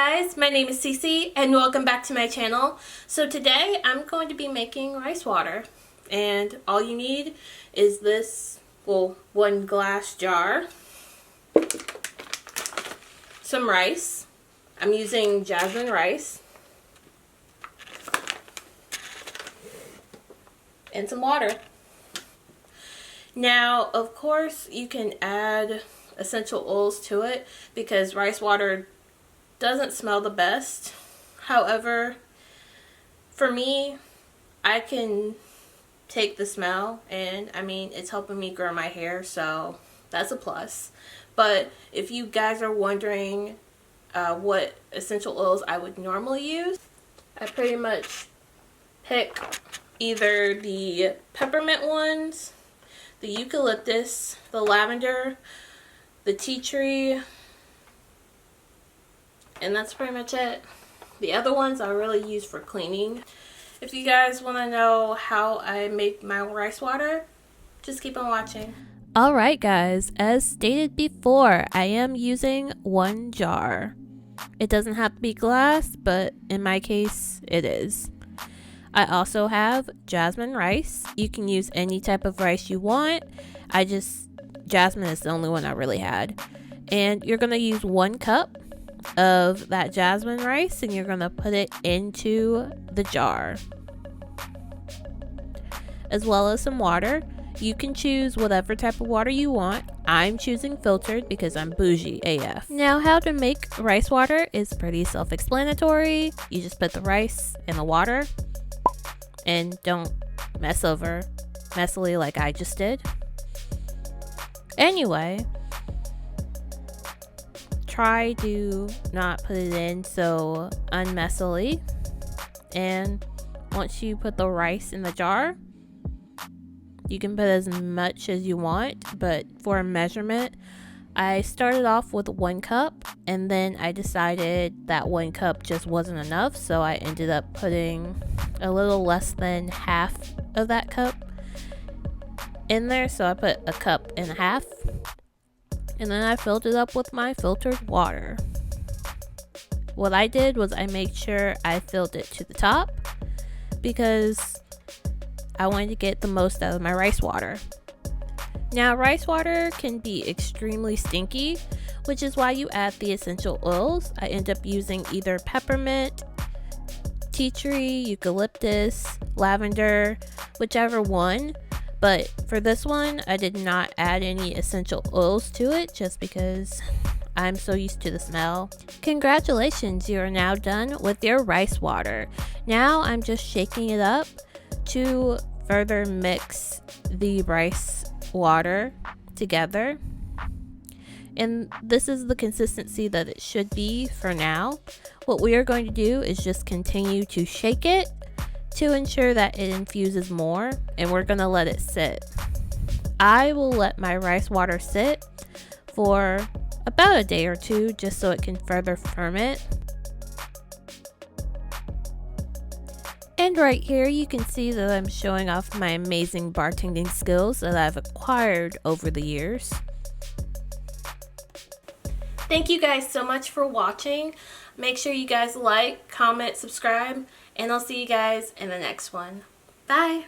guys, my name is Cece and welcome back to my channel. So today I'm going to be making rice water, and all you need is this, well, one glass jar, some rice. I'm using jasmine rice, and some water. Now, of course, you can add essential oils to it because rice water doesn't smell the best. However, for me, I can take the smell, and I mean, it's helping me grow my hair, so that's a plus. But if you guys are wondering what essential oils I would normally use, I pretty much pick either the peppermint ones, the eucalyptus, the lavender, the tea tree, and that's pretty much it. The other ones I really use for cleaning. If you guys want to know how I make my rice water, just keep on watching. Alright guys, as stated before, I am using one jar. It doesn't have to be glass, but in my case, it is. I also have jasmine rice. You can use any type of rice you want. Jasmine is the only one I really had. And you're going to use 1 cup of that jasmine rice, and you're going to put it into the jar, as well as some water. You can choose whatever type of water you want. I'm choosing filtered because I'm bougie AF. Now, how to make rice water is pretty self-explanatory. You just put the rice in the water and don't mess over messily like I just did. Anyway, try to not put it in so unmessily. And once you put the rice in the jar, you can put as much as you want, but for a measurement, I started off with 1 cup, and then I decided that 1 cup just wasn't enough, so I ended up putting a little less than half of that cup in there. So I put 1.5 cups, and then I filled it up with my filtered water. What I did was I made sure I filled it to the top because I wanted to get the most out of my rice water. Now, rice water can be extremely stinky, which is why you add the essential oils. I end up using either peppermint, tea tree, eucalyptus, lavender, whichever one. But for this one, I did not add any essential oils to it just because I'm so used to the smell. Congratulations, you are now done with your rice water. Now I'm just shaking it up to further mix the rice water together. And this is the consistency that it should be for now. What we are going to do is just continue to shake it to ensure that it infuses more, and we're going to let it sit. I will let my rice water sit for about a day or two just so it can further ferment. And right here you can see that I'm showing off my amazing bartending skills that I've acquired over the years. Thank you guys so much for watching. Make sure you guys like, comment, subscribe, and I'll see you guys in the next one. Bye!